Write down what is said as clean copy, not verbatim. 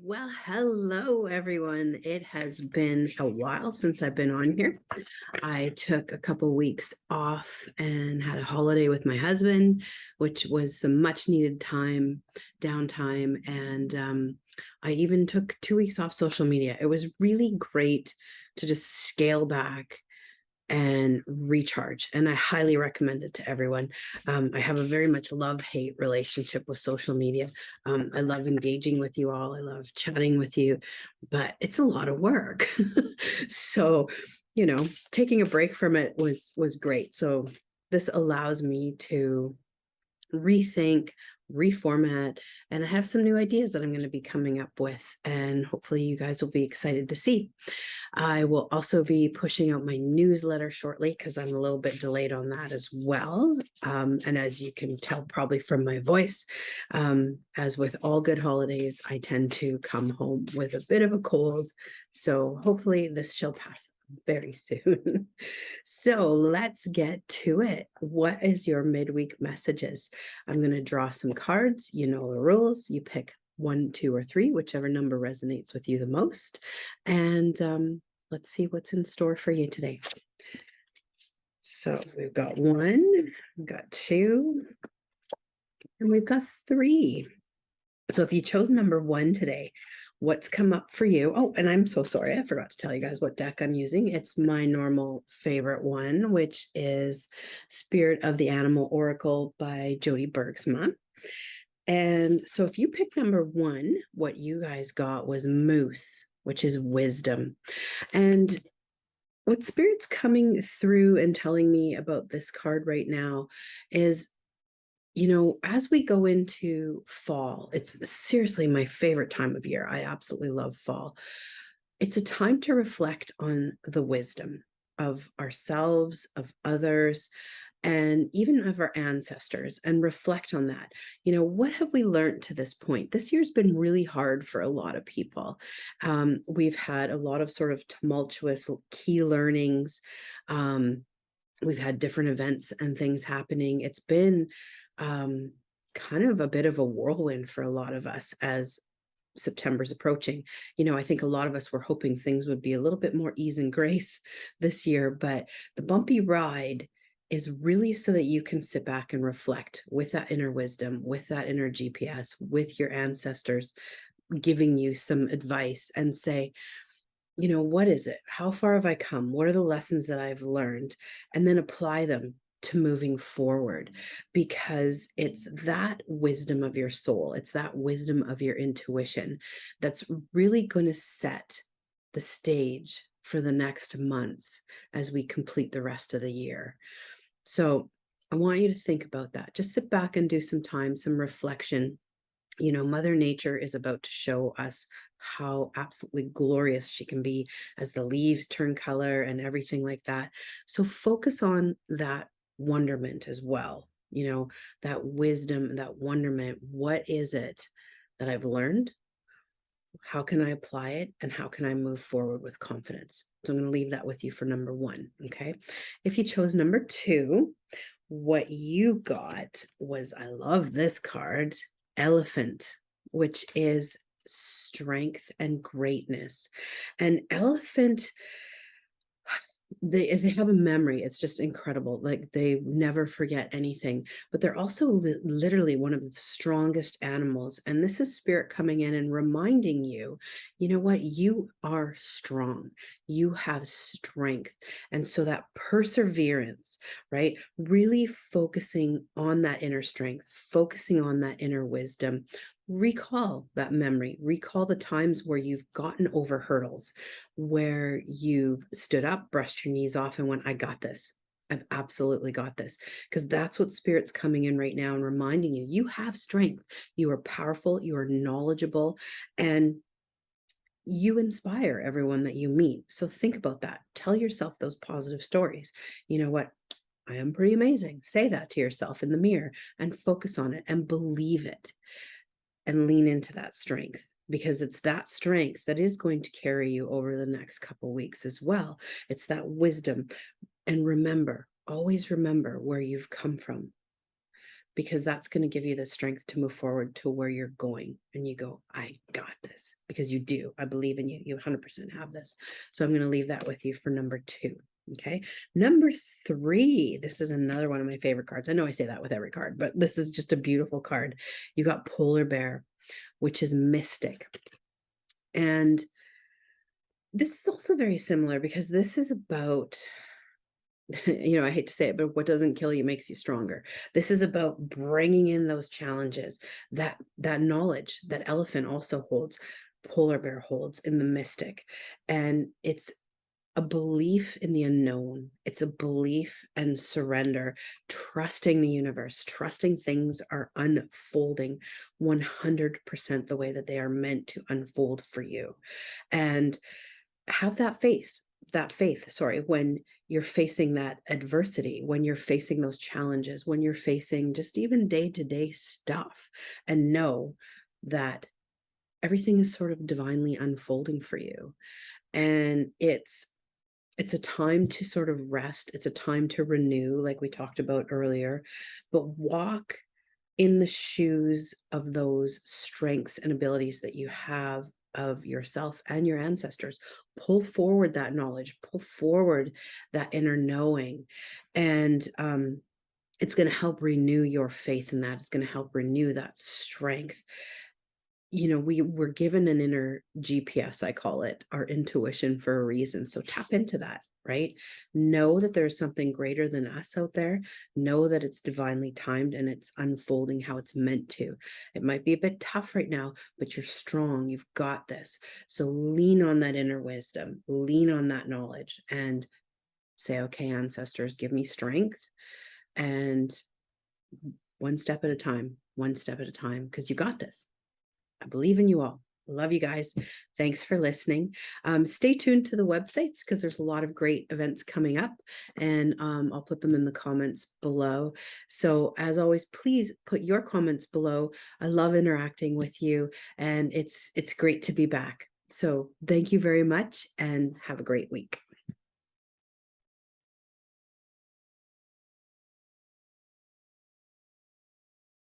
Well, hello everyone. It has been a while since I've been on here. I took a couple weeks off and had a holiday with my husband, which was some much needed downtime. And I even took 2 weeks off social media. It was really great to just scale back and recharge. And I highly recommend it to everyone. I have a very much love-hate relationship with social media. I love engaging with you all. I love chatting with you, but it's a lot of work. So, taking a break from it was great. So this allows me to rethink, reformat, and I have some new ideas that I'm going to be coming up with, and hopefully you guys will be excited to see. I will also be pushing out my newsletter shortly because I'm a little bit delayed on that as well. And as you can tell probably from my voice, as with all good holidays, I tend to come home with a bit of a cold. So hopefully this shall pass very soon. So let's get to it. What is your midweek messages? I'm going to draw some cards. You know the rules. You pick one, two, or three, whichever number resonates with you the most. And let's see what's in store for you today. So we've got one, we've got two, and we've got three. So if you chose number one today, what's come up for you? Oh, and I'm so sorry. I forgot to tell you guys what deck I'm using. It's my normal favorite one, which is Spirit of the Animal Oracle by Jody Bergsma. And so if you pick number one, what you guys got was Moose, which is wisdom. And what Spirit's coming through and telling me about this card right now is, as we go into fall, it's seriously my favorite time of year. I absolutely love fall. It's a time to reflect on the wisdom of ourselves, of others, and even of our ancestors, and reflect on that. What have we learned to this point? This year's been really hard for a lot of people. We've had a lot of sort of tumultuous key learnings. We've had different events and things happening. It's been kind of a bit of a whirlwind for a lot of us as September's approaching. I think a lot of us were hoping things would be a little bit more ease and grace this year, but the bumpy ride is really so that you can sit back and reflect with that inner wisdom, with that inner GPS, with your ancestors giving you some advice and say, what is it? How far have I come? What are the lessons that I've learned? And then apply them to moving forward, because it's that wisdom of your soul, it's that wisdom of your intuition that's really going to set the stage for the next months as we complete the rest of the year. So I want you to think about that. Just sit back and do some time, some reflection. Mother Nature is about to show us how absolutely glorious she can be as the leaves turn color and everything like that. So focus on that wonderment as well. That wisdom, that wonderment. What is it that I've learned? How can I apply it? And how can I move forward with confidence? So I'm going to leave that with you for number one. Okay. If you chose number two, what you got was, I love this card, Elephant, which is strength and greatness. And elephant, they have a memory. It's just incredible. Like, they never forget anything, but they're also literally one of the strongest animals. And this is Spirit coming in and reminding you, what? You are strong. You have strength. And so that perseverance, right? Really focusing on that inner strength, focusing on that inner wisdom. Recall that memory, recall the times where you've gotten over hurdles, where you've stood up, brushed your knees off, and went, I got this. I've absolutely got this. Because that's what Spirit's coming in right now and reminding you, you have strength. You are powerful. You are knowledgeable. And you inspire everyone that you meet. So think about that. Tell yourself those positive stories. You know what? I am pretty amazing. Say that to yourself in the mirror and focus on it and believe it and lean into that strength, because it's that strength that is going to carry you over the next couple weeks as well. It's that wisdom. And remember, always remember where you've come from, because that's going to give you the strength to move forward to where you're going. And you go, I got this, because you do. I believe in you. You 100% have this. So I'm going to leave that with you for number 2. Okay. Number 3, this is another one of my favorite cards. I know I say that with every card, but this is just a beautiful card. You got Polar Bear, which is mystic. And this is also very similar, because this is about, I hate to say it, but what doesn't kill you makes you stronger. This is about bringing in those challenges, that knowledge that elephant also holds, polar bear holds in the mystic. And it's a belief in the unknown. It's a belief and surrender, trusting the universe, trusting things are unfolding 100% the way that they are meant to unfold for you. And have that faith, sorry, when you're facing that adversity, when you're facing those challenges, when you're facing just even day-to-day stuff, and know that everything is sort of divinely unfolding for you. And it's a time to sort of rest. It's a time to renew, like we talked about earlier, but walk in the shoes of those strengths and abilities that you have of yourself and your ancestors. Pull forward that knowledge, pull forward that inner knowing. And it's going to help renew your faith in that. It's going to help renew that strength. We were given an inner GPS, I call it, our intuition, for a reason. So tap into that, right? Know that there's something greater than us out there. Know that it's divinely timed and it's unfolding how it's meant to. It might be a bit tough right now, but you're strong. You've got this. So lean on that inner wisdom, lean on that knowledge, and say, okay, ancestors, give me strength. And one step at a time, because you got this. I believe in you all. Love you guys. Thanks for listening. Stay tuned to the websites, because there's a lot of great events coming up, and I'll put them in the comments below. So as always, please put your comments below. I love interacting with you, and it's great to be back. So thank you very much, and have a great week.